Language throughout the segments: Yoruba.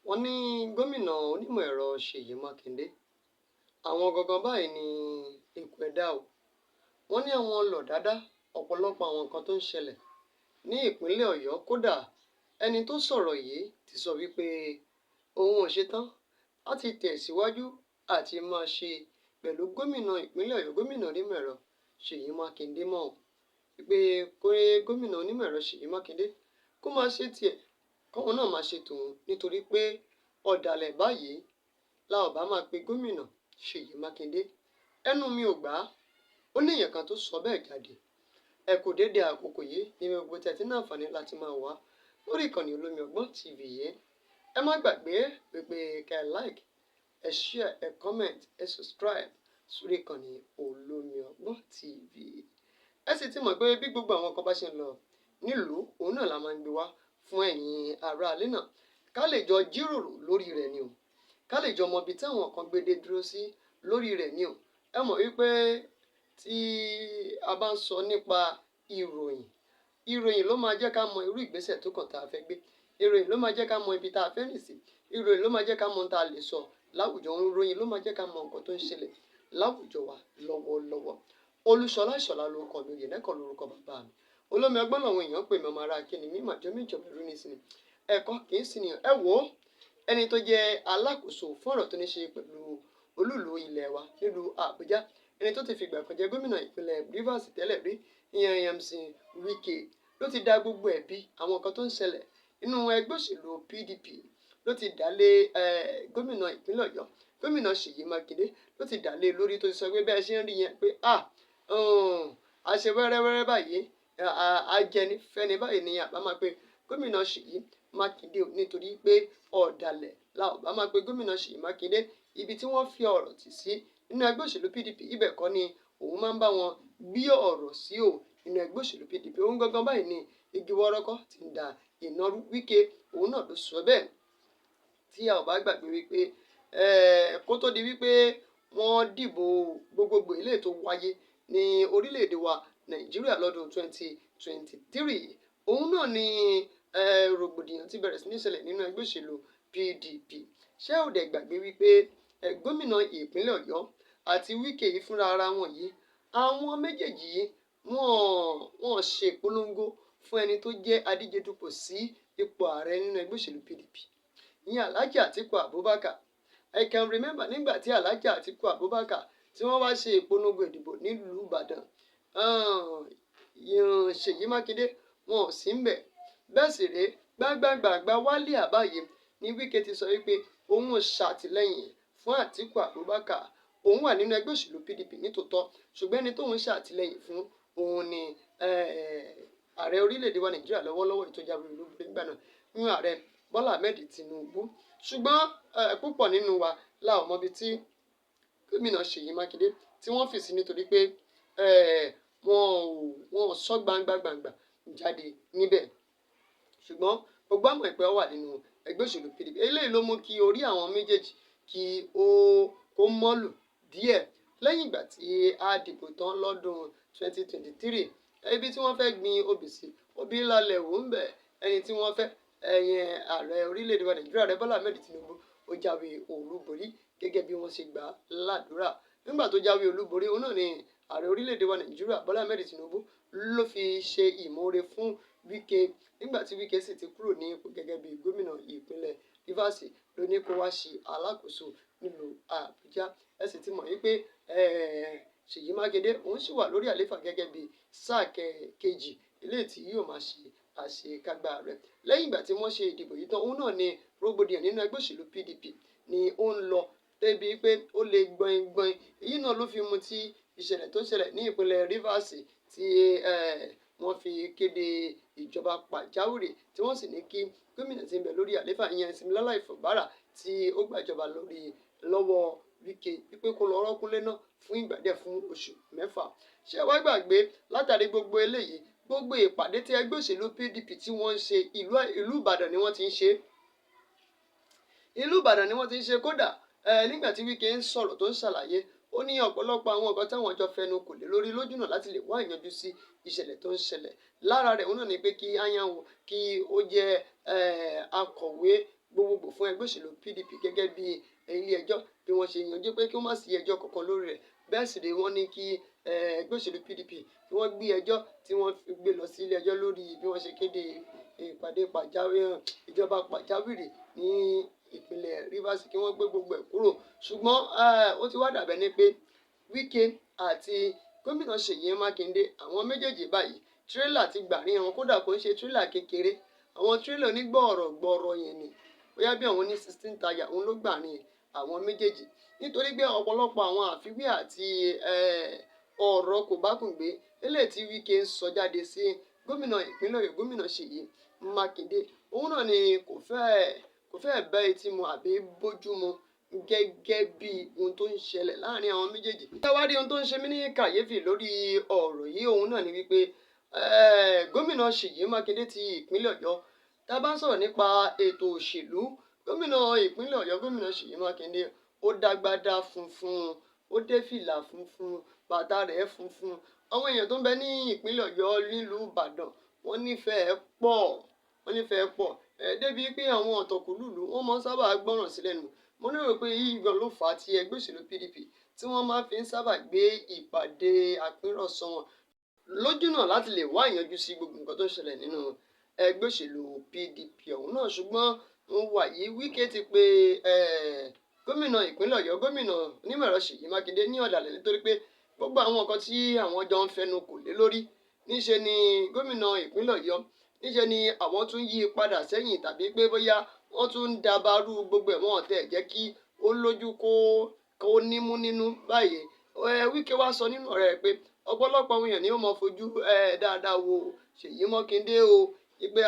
Wọ́n ní gómìnà onímọ̀ ẹ̀rọ Ṣèyí Mákindé, àwọn gangan báyìí ní ipò ẹ̀dá o. Wọ́n ní àwọn lọ̀dádá ọ̀pọ̀lọpọ̀ àwọn nǹkan tó ń ṣẹlẹ̀ ní ìpínlẹ̀ Ọ̀yọ́. Kódà ẹni tó sọ̀rọ̀ yìí ti sọ wípé òun ò ṣetán láti tẹ̀síwájú àti máa ṣe pẹ̀lú gómìnà ìpínlẹ̀ Ọ̀yọ́, gómìnà onímọ̀ ẹ̀rọ Ṣèyí Mákindé mọ́ o. Wípé gómìnà onímọ̀ ẹ̀rọ Ṣèyí Mákindé kó máa ṣe tiẹ̀, káwọn náà máa ṣe tòun, nítorí pé ọ̀dàlẹ̀ báyìí la ò bá máa pe gómìnà Ṣèyí Mákindé. Ẹnu mi ò gbà á. Ó ní èèyàn kan tó sọ bẹ́ẹ̀ jáde. Ẹ kú dédé àkókò yìí ní gbogbo tẹ̀tí náà àǹfààní láti máa wá lórí ìkànnì Olómi Ọgbọ́n TV yìí. Ẹ má gbàgbé pé kẹ́ ẹ like, ẹ share, ẹ comment, ẹ subscribe sórí ìkànnì Olómi Ọgbọ́n TV. Ẹ sì ti mọ̀ pé bí gbogbo àwọn kan bá ṣe ń lọ nílùú, òun náà la máa ń gbé wá fún ẹ̀yin aráalé náà. Ká lè jọ jíròrò lórí rẹ̀ ni o. Ká lè jọ mọ ibi tí àwọn kan gbédé dúró sí lórí rẹ̀ ni o. Ẹ mọ̀ wípé tí a bá ń sọ nípa ìròyìn ló máa jẹ́ ká mọ irú ìgbésẹ̀ tó kàn tá a fẹ́ gbé. Ìròyìn ló máa jẹ́ ká mọ ibi tá a fẹ́ rìn sí. Ìròyìn ló máa jẹ́ ká mọ ohun tá a lè sọ láwùjọ. Ìròyìn ló máa jẹ́ ká mọ nǹkan tó ń ṣẹlẹ̀ láwùjọ wa lọ́wọ́lọ́wọ́. Olúṣọlá Ìṣọ̀lá lórúkọ mi, Oyènẹ́kàn lórúkọ bàbá mi. Olómi Ọgbọ́n làwọn èèyàn pè mí, ọmọ ara kíni mí màjọ méjọ mẹ́rú ní sinmi. Ẹ̀kọ́ kì í sì nìyàn. Ẹ wò ó, ẹni tó jẹ́ alákòóso fún ọ̀rọ̀ tó ní ṣe pẹ̀lú olúùlú ilẹ̀ wa nílùú Àbújá, ẹni tó ti fi ìgbà kan jẹ́ gómìnà ìpínlẹ̀ Rivers tẹ́lẹ̀ rí, ìyẹn Nyesom Wike, ló ti dá gbogbo ẹ̀bi àwọn nǹkan tó ń ṣẹlẹ̀ nínú ẹgbẹ́ òṣèlú PDP, ló ti dá lé gómìnà ìpínlẹ̀ Ọ̀yọ́, gómìnà Ṣèyí Mákindé, ló ti dá lé lórí, tó ti sọ pé bẹ́ẹ̀ ṣe ń rí yẹn pé a ṣe wẹ́rẹ́wẹ́rẹ́ báyìí, ajẹni fẹ́ni báyìí ni àbá máa pe gómìnà Ṣèyí Mákindé, nítorí pé ọ̀dàlẹ̀ la ò bá máa pe gómìnà Ṣèyí Mákindé. Ibi tí wọ́n fi ọ̀rọ̀ tì sí nínú ẹgbẹ́ òṣèlú PDP, ibẹ̀ kọ́ ni òun máa ń bá wọn gbé ọ̀rọ̀ sí o nínú ẹgbẹ́ òṣèlú PDP. Òun gangan báyìí ni igi wọ́rọ́kọ́ ti ń da iná rú. Wike òun náà ló sọ bẹ́ẹ̀, tí a ò bá gbàgbé wípé kó tó di wípé wọ́n dìbò gbogbogbò eléyìí tó wáyé ní orílẹ̀-èdè wa Nàìjíríà lọ́dún 2023, òun náà ni rògbòdìyàn ti bẹ̀rẹ̀ sí ní ṣẹlẹ̀ nínú ẹgbẹ́ òṣèlú PDP. Ṣé ò dẹ̀ gbàgbé wípé gómìnà ìpínlẹ̀ Ọ̀yọ́ àti Wike yìí fúnra ara wọn yìí, àwọn méjèèjì yìí wọ́n ṣe ìpolongo fún ẹni tó jẹ́ adíje dupò sí ipò ààrẹ nínú ẹgbẹ́ òṣèlú PDP, ìyẹn Alhaji Atiku Abubakar. I can remember nígbà tí Alhaji Atiku Abubakar tí wọ́n wá ṣe ìpolongo ìdìbò nílùú Ìbàdàn, Ṣèyí Mákindé wọn ò sí ń bẹ̀. Bẹ́ẹ̀ sì rèé, gbàgbàgbà wálé àbáyé ni Wike ti sọ wípé òun ò ṣàtìlẹ́yìn fún Atiku Abubakar. Òun wà nínú ẹgbẹ́ òṣèlú PDP nítòótọ́, ṣùgbọ́n ẹni tóun ṣàtìlẹ́yìn fún òun ni ààrẹ orílẹ̀-èdè wa Nàìjíríà lọ́wọ́lọ́wọ́ tó jáwé olúborí nígbà náà, ní ààrẹ Bọ́lá Ahmed Tinubu. Ṣùgbọ́n púpọ̀ nínú wa la ò mọbi tí gómìnà Ṣèyí Mákindé tí wọ́n fì sí, nítorí pé wọn ò sọ gbangba jáde níbẹ̀. Ṣùgbọ́n gbogbo àmọ̀ ìpẹ́ wà nínú ẹgbẹ́ òṣèlú PDP. Eléyìí ló mú kí orí àwọn méjèèjì kí ó mọ́lù díẹ̀ lẹ́yìn ìgbà tí a dìbò tán lọ́dún 2023. Ibi tí wọ́n fẹ́ gbin obì sí, obì lálẹ́ wò ń bẹ̀. Ẹni tí wọ́n fẹ́, ààrẹ orílẹ̀-èdè wa Nàìjíríà, ààrẹ Bọ́lá Ahmed Tinubu, ó jáwé olúborí gẹ́gẹ́ bí wọ́n ṣe gbà ládùúrà. Nígbà tó jáwé olúborí, òun náà ni ààrẹ orílẹ̀-èdè wa Nàìjíríà Bọ́lá Ahmed Tinubu ló fi ṣe ìmoore fún Wike. Nígbà tí Wike sì ti kúrò ní ipò gẹ́gẹ́ bí gómìnà ìpínlẹ̀ Rivers, ló ní kó wá ṣe alákòóso nílùú Àbújá. Ẹ sì ti mọ̀ wípé Ṣèyí Mákindé òun sì wà lórí àlééfà gẹ́gẹ́ bí sáà kejì eléyìí tí yóò máa ṣe àṣekágbá rẹ̀. Lẹ́yìn ìgbà tí wọ́n ṣe ìdìbò yìí tán, òun náà ni rògbòdìyàn nínú ẹgbẹ́ òṣèlú PDP ni ó ń lọ débi pé ó lè gbọ̀ngbọ̀n. Èyí náà ló fi mú tí ìṣẹ̀lẹ̀ tó ṣẹlẹ̀ ní ìpínlẹ̀ Rivers, tí wọ́n fi kéde ìjọba pàjáwìrì, tí wọ́n sì ní kí gómìnà tí ń bẹ lórí àlééfà, ìyẹn Siminalayi Fubara, tí ó gbàjọba lọ́wọ́ Wike, wípé kó lọ rọ́kúnlé náà fún ìgbà díẹ̀, fún oṣù 6. Ṣé wá gbàgbé látàrí gbogbo eléyìí, gbogbo ìpàdé tí ẹgbẹ́ òṣèlú PDP tí wọ́n ń ṣe, ìlú Ìbàdàn ni wọ́n ti ń ṣe. Ìlú Ìbàdàn ni wọ́n ti ń ṣe. Kódà nígbà tí Wike ń sọ̀rọ̀ tó ń ṣàlàyé, ó ní ọ̀pọ̀lọpọ̀ àwọn nǹkan táwọn jọ fẹnu kò lé lórí lójúnà láti lè wá ìyanjú sí ìṣẹ̀lẹ̀ tó ń ṣẹlẹ̀. Lára rẹ̀ òun náà ni pé kí Anyanwu kí ó jẹ́ akọ̀wé gbogbogbò fún ẹgbẹ́ òṣèlú PDP gẹ́gẹ́ bí ilé ẹjọ́ bí wọ́n ṣe yanjú pé kí wọ́n má sí ẹjọ́ kankan lórí rẹ̀. Bẹ́ẹ̀ sì ni wọ́n ní kí ẹgbẹ́ òṣèlú PDP kí wọ́n gbé ẹjọ́ tí wọ́n gbé lọ sí ilé ẹjọ́ lórí bí wọ́n ṣe kéde ìpàdé ìjọba pàjáwìrì ní ìpínlẹ̀ Rivers kí wọ́n gbé gbogbo ẹ̀ kúrò. Ṣùgbọ́n ó ti wá dàbẹ̀ ni pé Wike àti gómìnà Ṣèyí Mákindé àwọn méjèèjì báyìí tírélà ti gbàrin wọn, kódà kò ń ṣe tírélà kékeré, àwọn tírélà onígbọ̀ọ̀rọ̀ yẹn ni bóyá bí àwọn ní 16 táyà òun ló gbàrin àwọn méjèèjì, nítorí pé ọ̀pọ̀lọpọ̀ àwọn àfiwé àti ọ̀rọ̀ kò bá kùn gbé eléyìí tí Wike ń sọ jáde sí gómìnà ìpínlẹ̀ Ọ̀yọ́ gómìnà Ṣèyí Mákindé, òun náà ni kò fẹ́ bá etí mu àbí bójú mu gẹ́gẹ́ bí ohun tó ń ṣẹlẹ̀ láàrin àwọn méjèèjì. Táwárí ohun tó ń ṣe mí ní kàyéfì lórí ọ̀rọ̀ yìí òun náà ni wípé gómìnà Ṣèyí Mákindé ti ìpínlẹ̀ Ọ̀yọ́, tá a bá ń sọ̀rọ̀ nípa ètò òṣèlú, gómìnà ìpínlẹ̀ Ọ̀yọ́ gómìnà Ṣèyí Mákindé ó dágbádá funfun, ó dé fìlà funfun, bàtà rẹ̀ funfun. Àwọn èèyàn tó ń bẹ ní ìpínlẹ̀ Ọ̀yọ́ nílùú Ìbàdàn wọ́n nífẹ̀ẹ́ pọ̀ débi pé àwọn ọ̀tọ̀kùlùlù wọ́n máa ń sábà gbọ́ràn sí lẹ́nu. Mo lérò pé yìí gan ló fà á tí ẹgbẹ́ òṣèlú PDP tí wọ́n máa fi ń sábà gbé ìpàdé àpérọ̀sọ wọn lójúnà láti lè wá ìyanjú sí gbogbo nǹkan tó ń ṣẹlẹ̀ nínú ẹgbẹ́ òṣèlú PDP ọ̀hún náà. Ṣùgbọ́n wàyí Wike ti pe gómìnà ìpínlẹ̀ Ọ̀yọ́ gómìnà onímọ̀-ẹ̀rọ Ṣèyí Mákindé ní ọ̀dàlẹ̀ nítorí pé gbogbo àwọn nǹkan tí àwọn jọ ń fẹnu kò lé lórí níṣe ni gómìnà ìpínlẹ̀ Ọ̀yọ́ níṣe ni àwọn tún yí padà sẹ́yìn tàbí pé bóyá wọ́n tún ń dabarú gbogbo ẹ̀ wọ́n tẹ̀ jẹ́ kí ó lójú kó nímú nínú báyìí. Wike wá sọ nínú ọ̀rọ̀ rẹ̀ pé ọ̀pọ̀lọpọ̀ àwọn èèyàn ni ó mọ fojú dáadáa wo Ṣèyí Mákindé o ìpè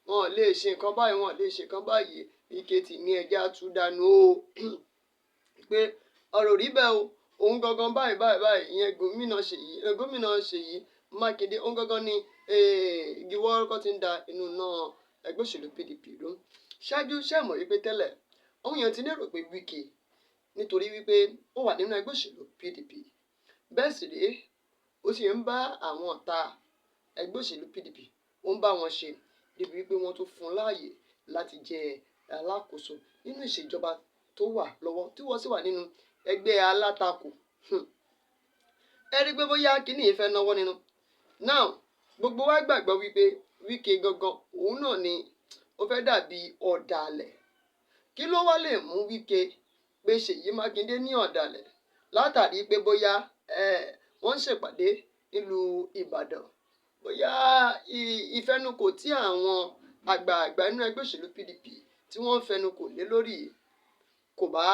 wọn lè ṣe nǹkan báyìí wọn lè ṣe nǹkan báyìí. Wike ti ní ẹja tú dànù o pé ọ̀rọ̀ rí bẹ́ẹ̀ o òun gangan báyìí ìyẹn gómìnà Ṣèyí Mákindé òun gangan ni igi wọ́rọ́kọ́ ti ń da inú náà ẹgbẹ́ òṣèlú PDP ló. Ṣáájú ṣẹ́mọ̀ wípé tẹ́lẹ̀ àwọn èèyàn ti lérò pé Wike nítorí wípé ó wà nínú ẹgbẹ́ òṣèlú PDP bẹ́ẹ̀ sì rèé ó sì ń bá àwọn ọ̀tá ẹgbẹ́ òṣèlú PDP ó ń bá wọn ṣe débi wípé wọ́n tún fún un láàyè láti jẹ alákòóso nínú ìṣèjọba tó wà lọ́wọ́ tí wọ́n sì wà nínú ẹgbẹ́ alátakò. Ẹ rí pé bóyá kíní yìí fẹ́ náwó nínú. Now gbogbo wa gbàgbọ́ wípé Wike gangan òun náà ni ó fẹ́ dàbí ọ̀dàlẹ̀. Kí ló wá lè mú Wike pé Ṣèyí Mákindé ní ọ̀dàlẹ̀ látàrí pé bóyá wọ́n ń ṣèpàdé nílùú Ìbàdàn, bóyá ìfẹnukò tí àwọn àgbààgbà inú ẹgbẹ́ òṣèlú PDP tí wọ́n ń fẹnukò lé lórí kò bá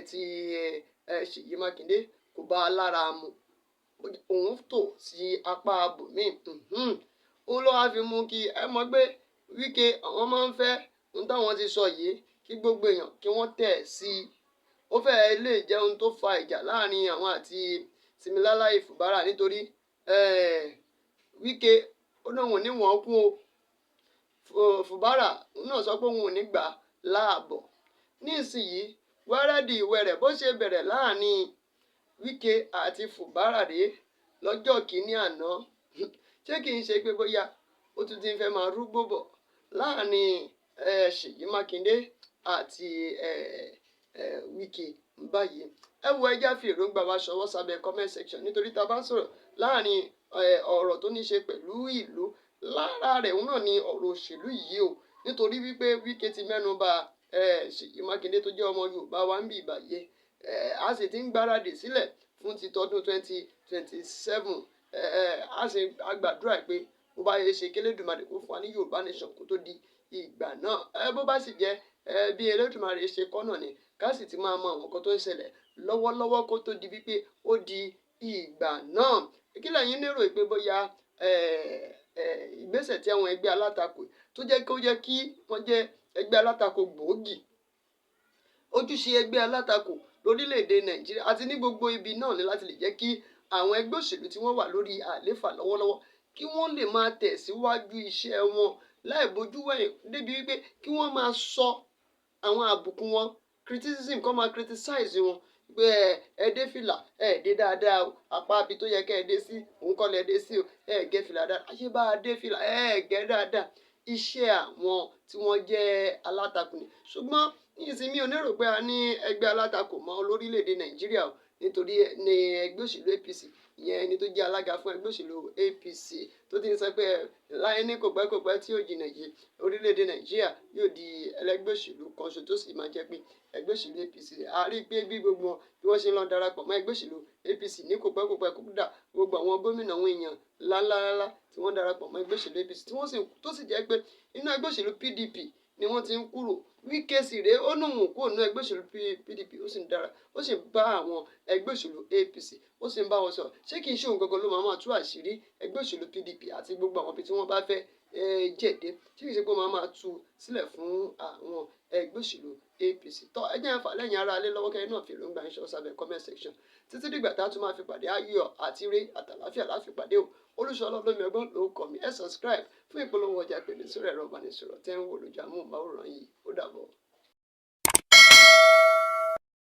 ti Ṣèyí Mákindé kò bá a lára mu, òun tò sí apá abòmíì. Òun ló wá fi mú kí ẹ mọ̀ pé Wike àwọn máa ń fẹ́ ohun táwọn ti sọ yìí kí gbogbo èèyàn kí wọ́n tẹ̀ sí i. Ó fẹ́ lè jẹ́ ohun tó fa ìjà láàrin àwọn àti Tìmíláláyé Fùbárà nítorí Wike ó náà wọ́n ní wọ́n kún o. Fùbárà náà sọ pé òun ò ní gbà láàbọ̀. Nísìnyí wẹ́rẹ́dì wẹ̀rẹ̀ bó ṣe bẹ̀rẹ̀ láàrin Wike àti Fùbárà rèé lọ́jọ́ kìíní àná. Ṣé kìí ṣe pé bóyá ó tún ti ń fẹ́ máa rúgbó bọ̀ láàrin Ṣèyí Mákindé àti Wike báyìí? Ẹ wo ẹjá fi èròǹgbà wa ṣọwọ́ sábẹ́ comment section nítorí tá a bá ń sọ̀rọ̀ láàrin ọ̀rọ̀ tó ní ṣe pẹ̀lú ìlú lára rẹ̀ òun náà ni ọ̀rọ̀ òṣèlú yìí o nítorí wípé Wike ti mẹ́nu bà Ṣèyí Mákindé tó jẹ́ ọmọ Yorùbá wa ń bì báyé a sì ti ń gbáradì sílẹ̀ fún ti tọdún 2027 a sì gbàdúrà pé bó bá yẹ ṣe k'Elédùmarè kó fún wa ní Yorùbá nation kó tó di ìgbà náà bó bá sì jẹ́ bí Elédùmarè ṣe kọ́ náà ni ká sì ti máa mọ àwọn nǹkan tó ń ṣẹlẹ̀ lọ́wọ́lọ́wọ́ kó tó di wípé ó di ìgbà náà. Kí lẹ̀yin lérò pé bóyá ìgbésẹ̀ tí àwọn ẹgbẹ́ alátakò tó jẹ́ kí wọ́n jẹ́ ẹgbẹ́ alátakò gbòógì ojúṣe ẹgbẹ́ alátakò lórílẹ̀‐èdè Nàìjíríà àti ní gbogbo ibi náà ni láti lè jẹ́ kí àwọn ẹgbẹ́ òṣèlú tí wọ́n wà lórí àléfà lọ́wọ́lọ́wọ́ kí wọ́n lè máa tẹ̀síwájú iṣẹ́ wọn láì bojú wẹ̀yìn débi wípé kí wọ́n máa sọ àwọn àbùkù wọn criticism kọ́ máa criticize wọn pé ẹ dé fìlà ẹ dé dáadáa o apá abi tó yẹ kẹ́ ẹ dé sí òun kọ́ lẹ dé sí o ẹ gẹ́ fìlà dáadáa ayé bá a dé fìlà ẹ gẹ́ dáadáa iṣẹ́ àwọn tí wọ́n jẹ́ alátakò ni. Ṣùgbọ́n nísìnyí mi ò lérò pé a ní ẹgbẹ́ alátakò mọ́ lórílẹ̀‐èdè Nàìjíríà o, nítorí ní ẹgbẹ́ òṣèlú APC, ìyẹn ẹni tó jẹ́ alága fún ẹgbẹ́ òṣèlú APC tó ti ń sọ pé láyé ní kòpẹ́kòpẹ́ tí yóò jìnnà yìí orílẹ̀‐èdè Nàìjíríà yóò di ẹlẹ́gbẹ́ òṣèlú kan ṣoṣo tó sì máa jẹ́ pé ẹgbẹ́ òṣèlú APC. A rí i pé bí gbogbo wọn bí wọ́n ṣe ń lọ darapọ̀ mọ́ ẹgbẹ́ òṣèlú APC ní kòpẹ́kòpẹ́ kódà gbogbo àwọn gómìnà àwọn èèyàn ńláńláńlá tí wọ́n darapọ̀ mọ́ ẹgbẹ́ òṣèlú APC tó sì jẹ́ pé inú ẹgbẹ́ òṣèlú PDP ni wọ́n ti ń kúrò. Wike sì rèé ó nù wọ́n kúrò nínú ẹgbẹ́ òṣèlú PDP ó sì ń bá àwọn ẹgbẹ́ òṣèlú APC ó sì ń bá wọn sọ̀rọ̀. Ṣé kìí ṣe òun gangan ló máa tú àṣírí ẹgbẹ́ òṣèlú PDP àti gbogbo àwọn ibi tí wọ́n bá fẹ́ jẹ̀dẹ́? Ṣé kìí ṣe pé ó máa tú sílẹ̀ fún àwọn ẹgbẹ́ òṣèlú APC? Tọ́ ẹ jẹ́ ẹ fà lẹ́yìn ara alẹ́ lọ́wọ́ kẹ́yìn náà fi èròǹgbà yín ṣọwọ́ sábẹ́ comment section. Títí dìgbà tá a tún máa fi pàdé ayọ̀ àti ire àtàláfíà láfi pàdé o. Olúṣọlá Olómiọgbọ́n ló kọ mi. Ẹ subscribe fún ìpolówó ọjà pèmí sórí ẹ̀rọ ìbánisọ̀rọ̀ tẹ́ ń wò lójú amóhùnmáwòrán yìí. Ó dàbọ̀.